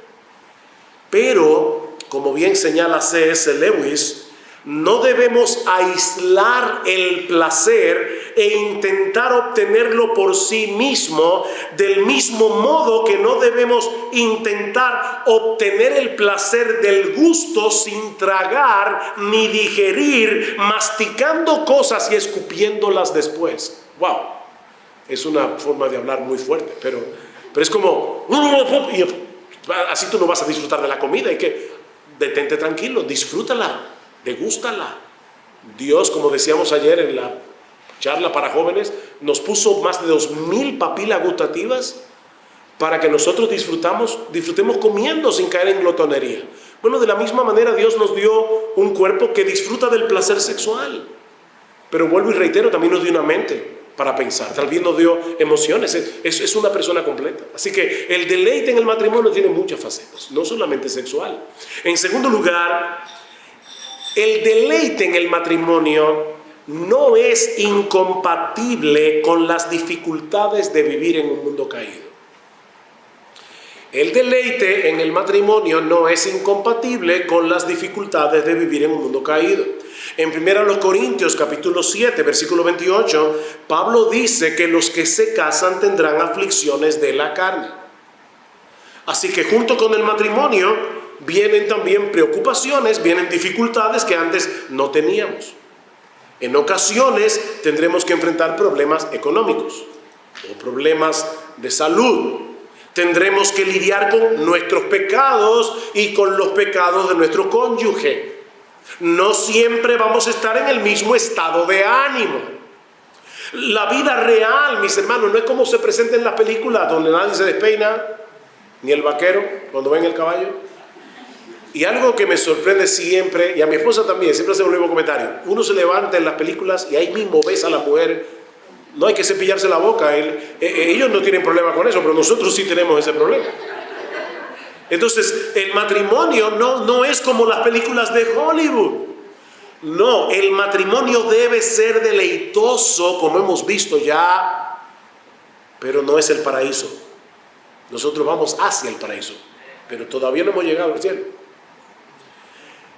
Pero, como bien señala C.S. Lewis, no debemos aislar el placer e intentar obtenerlo por sí mismo, del mismo modo que no debemos intentar obtener el placer del gusto sin tragar ni digerir, masticando cosas y escupiéndolas después. ¡Wow! Es una forma de hablar muy fuerte, pero es como, así tú no vas a disfrutar de la comida. Hay que detente tranquilo, disfrútala. Degústala. Dios, como decíamos ayer en la charla para jóvenes, nos puso más de 2000 papilas gustativas para que nosotros disfrutemos comiendo sin caer en glotonería. Bueno, de la misma manera Dios nos dio un cuerpo que disfruta del placer sexual, pero vuelvo y reitero, también nos dio una mente para pensar, también nos dio emociones. Es una persona completa. Así que el deleite en el matrimonio tiene muchas facetas, no solamente sexual. En segundo lugar, el deleite en el matrimonio no es incompatible con las dificultades de vivir en un mundo caído. El deleite en el matrimonio no es incompatible con las dificultades de vivir en un mundo caído. En 1 Corintios capítulo 7, versículo 28, Pablo dice que los que se casan tendrán aflicciones de la carne. Así que junto con el matrimonio vienen también preocupaciones, vienen dificultades que antes no teníamos. En ocasiones tendremos que enfrentar problemas económicos o problemas de salud. Tendremos que lidiar con nuestros pecados y con los pecados de nuestro cónyuge. No siempre vamos a estar en el mismo estado de ánimo. La vida real, mis hermanos, no es como se presenta en las películas donde nadie se despeina, ni el vaquero cuando va en el caballo. Y algo que me sorprende siempre, y a mi esposa también, siempre hace el mismo comentario. Uno se levanta en las películas y ahí mismo ves a la mujer No hay que cepillarse la boca. Ellos no tienen problema con eso, pero nosotros sí tenemos ese problema. Entonces, el matrimonio no es como las películas de Hollywood. No, el matrimonio debe ser deleitoso, como hemos visto ya, pero no es el paraíso. Nosotros vamos hacia el paraíso, pero todavía no hemos llegado al cielo.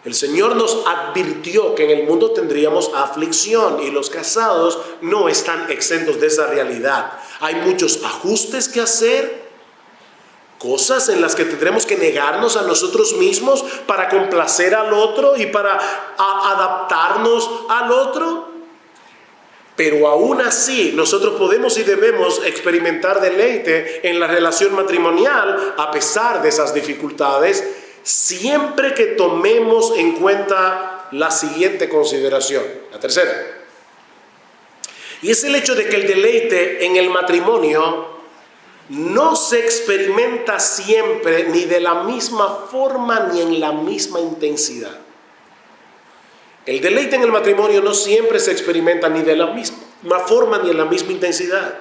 El Señor nos advirtió que en el mundo tendríamos aflicción y los casados no están exentos de esa realidad. Hay muchos ajustes que hacer, cosas en las que tendremos que negarnos a nosotros mismos para complacer al otro y para adaptarnos al otro. Pero aún así, nosotros podemos y debemos experimentar deleite en la relación matrimonial a pesar de esas dificultades, siempre que tomemos en cuenta la siguiente consideración, la tercera. Y es el hecho de que el deleite en el matrimonio no se experimenta siempre ni de la misma forma ni en la misma intensidad. El deleite en el matrimonio no siempre se experimenta ni de la misma forma ni en la misma intensidad.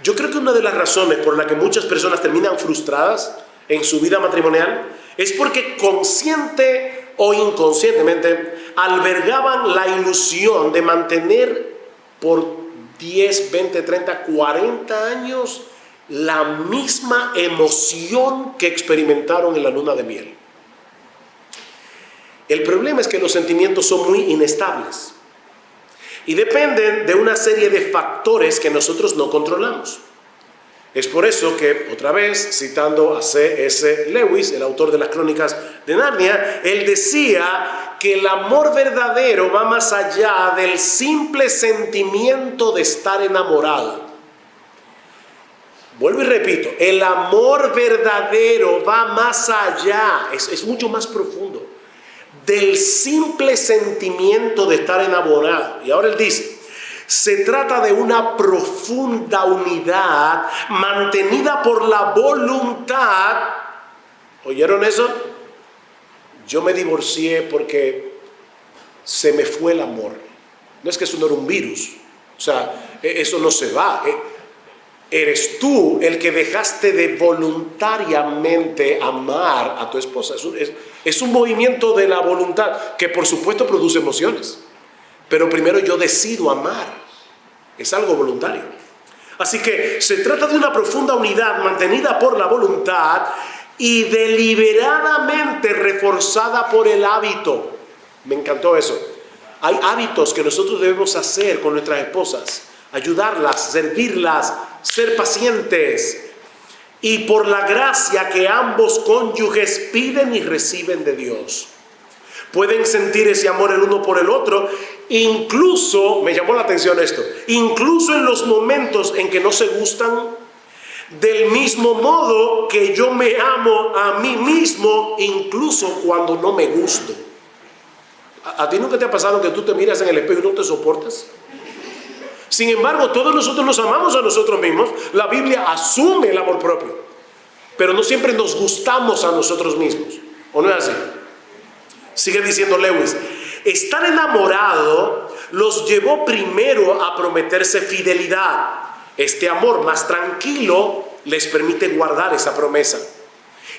Yo creo que una de las razones por la que muchas personas terminan frustradas en su vida matrimonial es porque consciente o inconscientemente albergaban la ilusión de mantener por 10, 20, 30, 40 años la misma emoción que experimentaron en la luna de miel. El problema es que los sentimientos son muy inestables y dependen de una serie de factores que nosotros no controlamos. Es por eso que, otra vez, citando a C.S. Lewis, el autor de las Crónicas de Narnia, él decía que el amor verdadero va más allá del simple sentimiento de estar enamorado. Vuelvo y repito, el amor verdadero va más allá, es mucho más profundo del simple sentimiento de estar enamorado. Y ahora él dice, se trata de una profunda unidad mantenida por la voluntad. ¿Oyeron eso? Yo me divorcié porque se me fue el amor. No es que eso no era un virus, o sea, eso no se va. Eres tú el que dejaste de voluntariamente amar a tu esposa. Es un movimiento de la voluntad que por supuesto produce emociones. Pero primero yo decido amar. Es algo voluntario. Así que se trata de una profunda unidad mantenida por la voluntad y deliberadamente reforzada por el hábito. Me encantó eso. Hay hábitos que nosotros debemos hacer con nuestras esposas. Ayudarlas, servirlas, ser pacientes. Y por la gracia que ambos cónyuges piden y reciben de Dios, pueden sentir ese amor el uno por el otro, incluso, me llamó la atención esto, incluso en los momentos en que no se gustan, del mismo modo que yo me amo a mí mismo, incluso cuando no me gusto. ¿A ti nunca te ha pasado que tú te miras en el espejo y no te soportas? Sin embargo, todos nosotros nos amamos a nosotros mismos. La Biblia asume el amor propio, pero no siempre nos gustamos a nosotros mismos. ¿O no es así? Sigue diciendo Lewis, estar enamorado los llevó primero a prometerse fidelidad. Este amor más tranquilo les permite guardar esa promesa.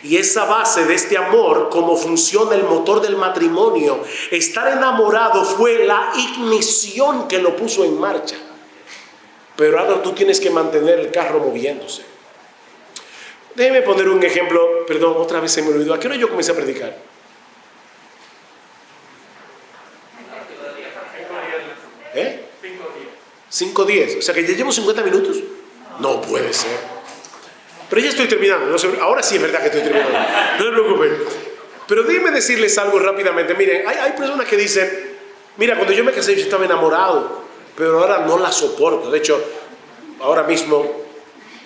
Y esa base de este amor, como funciona el motor del matrimonio, estar enamorado fue la ignición que lo puso en marcha. Pero ahora tú tienes que mantener el carro moviéndose. Déjeme poner un ejemplo, perdón, otra vez se me olvidó. ¿A qué hora yo comencé a predicar? 5:10. O sea que ya llevo 50 minutos. No puede ser. Pero ya estoy terminando. No sé, ahora sí es verdad que estoy terminando. No se preocupen. Pero déjenme decirles algo rápidamente. Miren, hay personas que dicen, mira, cuando yo me casé yo estaba enamorado, pero ahora no la soporto. De hecho, ahora mismo,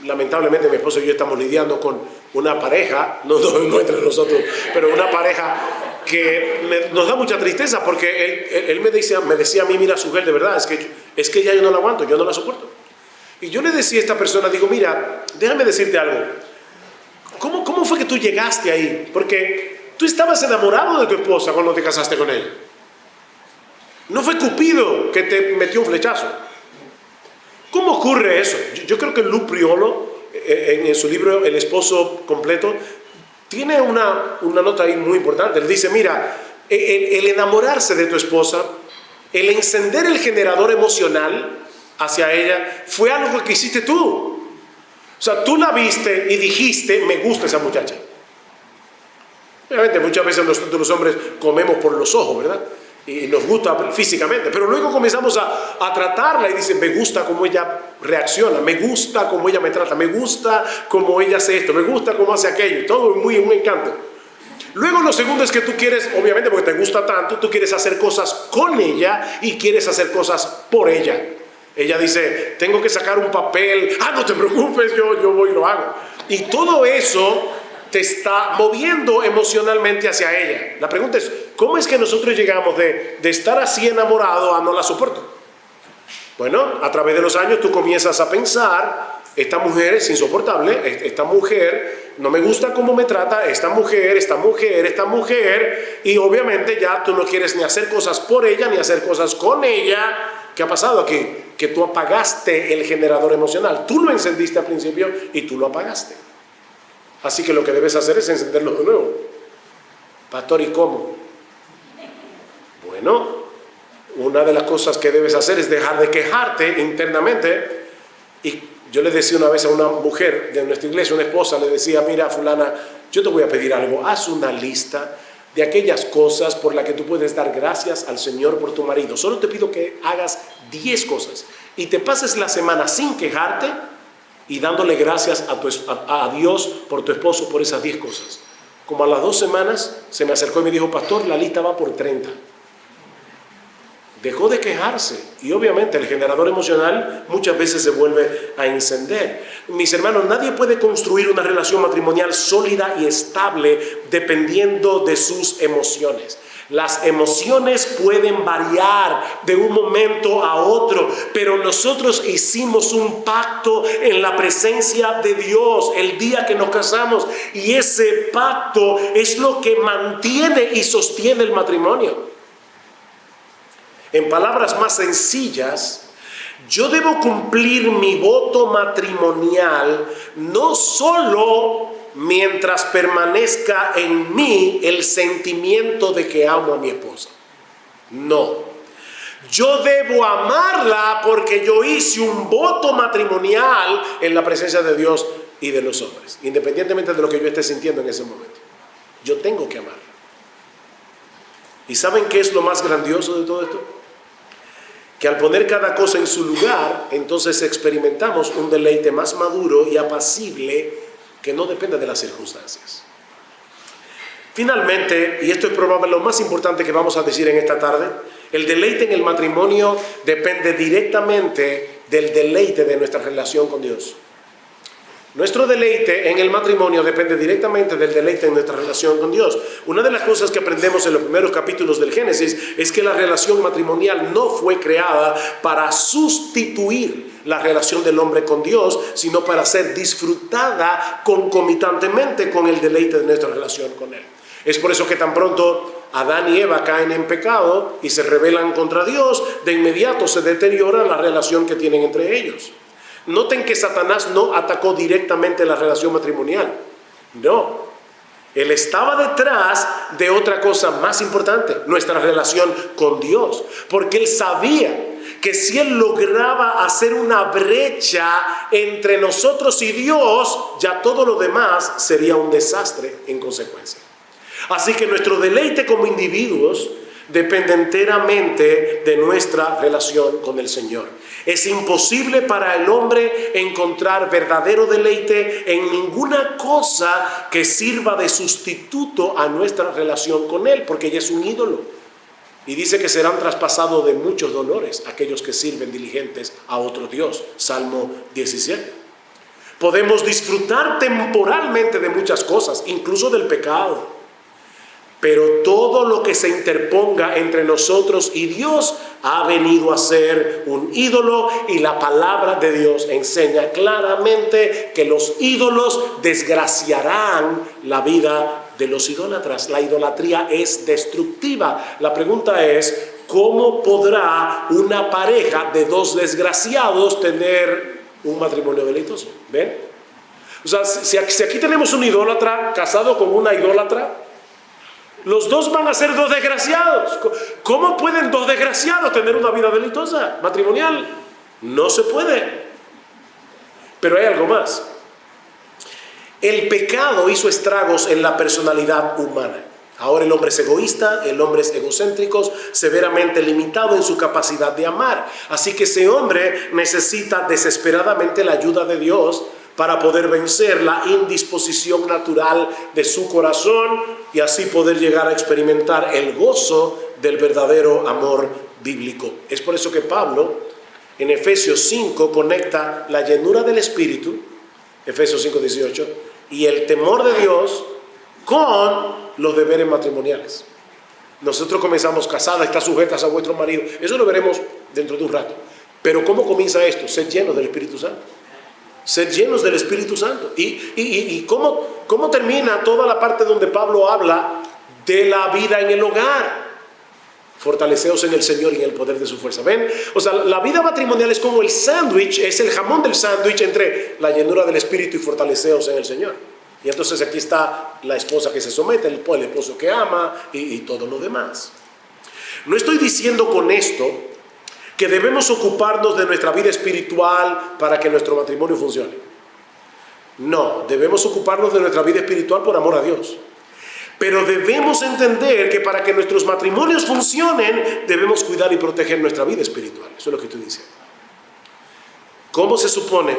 lamentablemente mi esposo y yo estamos lidiando con una pareja, no entre nosotros, pero una pareja que nos da mucha tristeza porque él me decía a mí, mira, Sugel, de verdad, es que ya yo no la aguanto, yo no la soporto. Y yo le decía a esta persona, digo, mira, déjame decirte algo. ¿Cómo fue que tú llegaste ahí? Porque tú estabas enamorado de tu esposa cuando te casaste con ella. No fue Cupido que te metió un flechazo. ¿Cómo ocurre eso? Yo creo que Luc Priolo, en su libro El esposo completo, tiene una nota ahí muy importante. Él dice, mira, el enamorarse de tu esposa, el encender el generador emocional hacia ella, fue algo que hiciste tú. O sea, tú la viste y dijiste, me gusta esa muchacha. Obviamente muchas veces nosotros los hombres comemos por los ojos, ¿verdad? Y nos gusta físicamente, pero luego comenzamos a tratarla y dicen, me gusta cómo ella reacciona, me gusta cómo ella me trata, me gusta cómo ella hace esto, me gusta cómo hace aquello, todo muy un encanto. Luego lo segundo es que tú quieres, obviamente porque te gusta tanto, tú quieres hacer cosas con ella y quieres hacer cosas por ella. Ella dice, tengo que sacar un papel, no te preocupes, yo voy y lo hago. Y todo eso te está moviendo emocionalmente hacia ella. La pregunta es, ¿cómo es que nosotros llegamos de estar así enamorado a no la soporto? Bueno, a través de los años tú comienzas a pensar, esta mujer es insoportable, esta mujer no me gusta cómo me trata, esta mujer, y obviamente ya tú no quieres ni hacer cosas por ella, ni hacer cosas con ella. ¿Qué ha pasado aquí? Que tú apagaste el generador emocional. Tú lo encendiste al principio y tú lo apagaste. Así que lo que debes hacer es encenderlo de nuevo. Pastor, ¿y cómo? Bueno, una de las cosas que debes hacer es dejar de quejarte internamente. Y yo le decía una vez a una mujer de nuestra iglesia, una esposa, le decía, mira, fulana, yo te voy a pedir algo, haz una lista de aquellas cosas por las que tú puedes dar gracias al Señor por tu marido. Solo te pido que hagas 10 cosas y te pases la semana sin quejarte y dándole gracias a Dios por tu esposo por esas 10 cosas. Como a las 2 semanas se me acercó y me dijo, pastor, la lista va por 30. Dejó de quejarse y obviamente el generador emocional muchas veces se vuelve a encender. Mis hermanos, nadie puede construir una relación matrimonial sólida y estable dependiendo de sus emociones. Las emociones pueden variar de un momento a otro, pero nosotros hicimos un pacto en la presencia de Dios el día que nos casamos y ese pacto es lo que mantiene y sostiene el matrimonio. En palabras más sencillas, yo debo cumplir mi voto matrimonial no solo mientras permanezca en mí el sentimiento de que amo a mi esposa. No. Yo debo amarla porque yo hice un voto matrimonial en la presencia de Dios y de los hombres, independientemente de lo que yo esté sintiendo en ese momento. Yo tengo que amarla. ¿Y saben qué es lo más grandioso de todo esto? Que al poner cada cosa en su lugar, entonces experimentamos un deleite más maduro y apacible que no depende de las circunstancias. Finalmente, y esto es probablemente lo más importante que vamos a decir en esta tarde, el deleite en el matrimonio depende directamente del deleite de nuestra relación con Dios. Nuestro deleite en el matrimonio depende directamente del deleite en nuestra relación con Dios. Una de las cosas que aprendemos en los primeros capítulos del Génesis es que la relación matrimonial no fue creada para sustituir la relación del hombre con Dios, sino para ser disfrutada concomitantemente con el deleite de nuestra relación con Él. Es por eso que tan pronto Adán y Eva caen en pecado y se rebelan contra Dios, de inmediato se deteriora la relación que tienen entre ellos. Noten que Satanás no atacó directamente la relación matrimonial. No. Él estaba detrás de otra cosa más importante, nuestra relación con Dios. Porque él sabía que si él lograba hacer una brecha entre nosotros y Dios, ya todo lo demás sería un desastre en consecuencia. Así que nuestro deleite como individuos depende enteramente de nuestra relación con el Señor. Es imposible para el hombre encontrar verdadero deleite en ninguna cosa que sirva de sustituto a nuestra relación con Él, porque ella es un ídolo. Y dice que serán traspasados de muchos dolores aquellos que sirven diligentes a otro Dios. Salmo 17. Podemos disfrutar temporalmente de muchas cosas, incluso del pecado. Pero todo lo que se interponga entre nosotros y Dios ha venido a ser un ídolo, y la palabra de Dios enseña claramente que los ídolos desgraciarán la vida de los idólatras. La idolatría es destructiva. La pregunta es, ¿cómo podrá una pareja de dos desgraciados tener un matrimonio deleitoso? ¿Ven? O sea, si aquí tenemos un idólatra casado con una idólatra, los dos van a ser dos desgraciados. ¿Cómo pueden dos desgraciados tener una vida deleitosa matrimonial? No se puede. Pero hay algo más. El pecado hizo estragos en la personalidad humana. Ahora el hombre es egoísta, el hombre es egocéntrico, severamente limitado en su capacidad de amar. Así que ese hombre necesita desesperadamente la ayuda de Dios para poder vencer la indisposición natural de su corazón y así poder llegar a experimentar el gozo del verdadero amor bíblico. Es por eso que Pablo en Efesios 5 conecta la llenura del Espíritu, Efesios 5:18, y el temor de Dios con los deberes matrimoniales. Nosotros comenzamos casadas, está sujetas a vuestro marido. Eso lo veremos dentro de un rato. Pero ¿cómo comienza esto? Ser llenos del Espíritu Santo. Ser llenos del Espíritu Santo. ¿Y cómo termina toda la parte donde Pablo habla de la vida en el hogar? Fortaleceos en el Señor y en el poder de su fuerza. ¿Ven? O sea, la vida matrimonial es como el sándwich, es el jamón del sándwich entre la llenura del Espíritu y fortaleceos en el Señor. Y entonces aquí está la esposa que se somete, el esposo que ama y todo lo demás. No estoy diciendo con esto que debemos ocuparnos de nuestra vida espiritual para que nuestro matrimonio funcione. No, debemos ocuparnos de nuestra vida espiritual por amor a Dios. Pero debemos entender que para que nuestros matrimonios funcionen, debemos cuidar y proteger nuestra vida espiritual. Eso es lo que estoy diciendo. ¿Cómo se supone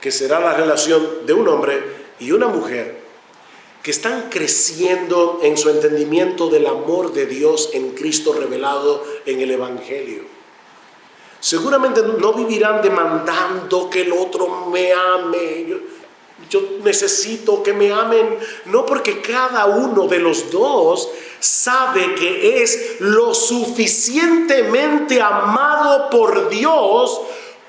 que será la relación de un hombre y una mujer que están creciendo en su entendimiento del amor de Dios en Cristo revelado en el Evangelio? Seguramente no vivirán demandando que el otro me ame. Yo necesito que me amen. No, porque cada uno de los dos sabe que es lo suficientemente amado por Dios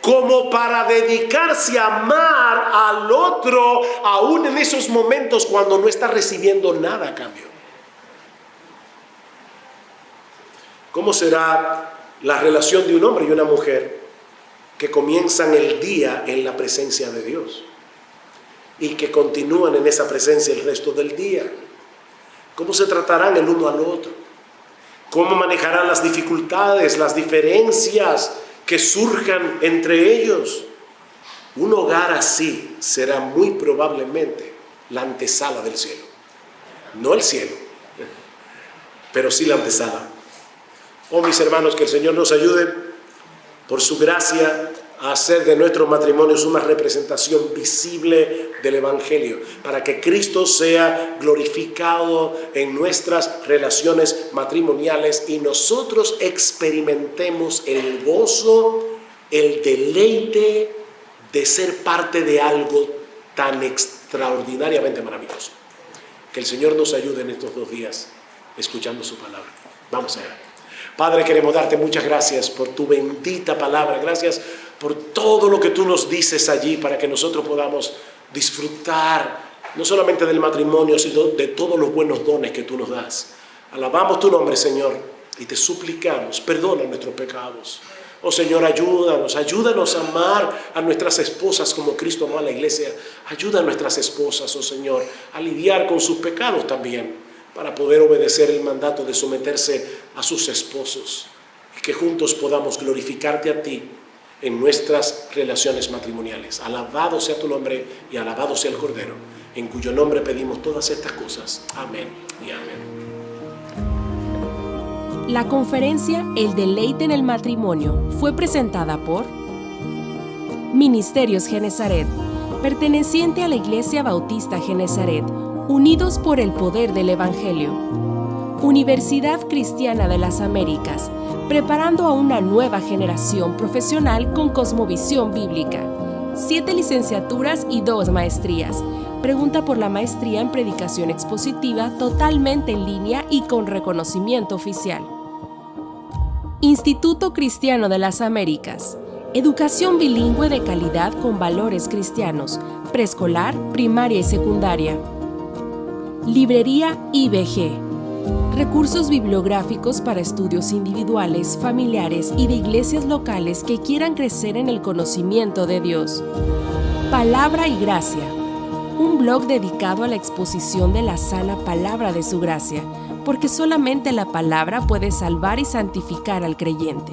como para dedicarse a amar al otro, aún en esos momentos cuando no está recibiendo nada a cambio. ¿Cómo será la relación de un hombre y una mujer que comienzan el día en la presencia de Dios y que continúan en esa presencia el resto del día? ¿Cómo se tratarán el uno al otro? ¿Cómo manejarán las dificultades, las diferencias que surjan entre ellos? Un hogar así será muy probablemente la antesala del cielo. No el cielo, pero sí la antesala. Oh, mis hermanos, que el Señor nos ayude por su gracia a hacer de nuestros matrimonios una representación visible del Evangelio, para que Cristo sea glorificado en nuestras relaciones matrimoniales y nosotros experimentemos el gozo, el deleite de ser parte de algo tan extraordinariamente maravilloso. Que el Señor nos ayude en estos 2 días escuchando su palabra. Vamos allá. Padre, queremos darte muchas gracias por tu bendita palabra. Gracias por todo lo que tú nos dices allí para que nosotros podamos disfrutar no solamente del matrimonio, sino de todos los buenos dones que tú nos das. Alabamos tu nombre, Señor, y te suplicamos, perdona nuestros pecados. Oh Señor, ayúdanos a amar a nuestras esposas como Cristo amó a la iglesia. Ayuda a nuestras esposas, oh Señor, a lidiar con sus pecados también, para poder obedecer el mandato de someterse a sus esposos y que juntos podamos glorificarte a ti en nuestras relaciones matrimoniales. Alabado sea tu nombre y alabado sea el Cordero, en cuyo nombre pedimos todas estas cosas. Amén y amén. La conferencia El deleite en el matrimonio fue presentada por Ministerios Genesaret, perteneciente a la Iglesia Bautista Genesaret, unidos por el poder del Evangelio. Universidad Cristiana de las Américas, preparando a una nueva generación profesional con cosmovisión bíblica. 7 licenciaturas y 2 maestrías. Pregunta por la maestría en predicación expositiva totalmente en línea y con reconocimiento oficial. Instituto Cristiano de las Américas. Educación bilingüe de calidad con valores cristianos. Preescolar, primaria y secundaria. Librería IBG. Recursos bibliográficos para estudios individuales, familiares y de iglesias locales que quieran crecer en el conocimiento de Dios. Palabra y Gracia, un blog dedicado a la exposición de la sana palabra de su gracia, porque solamente la palabra puede salvar y santificar al creyente.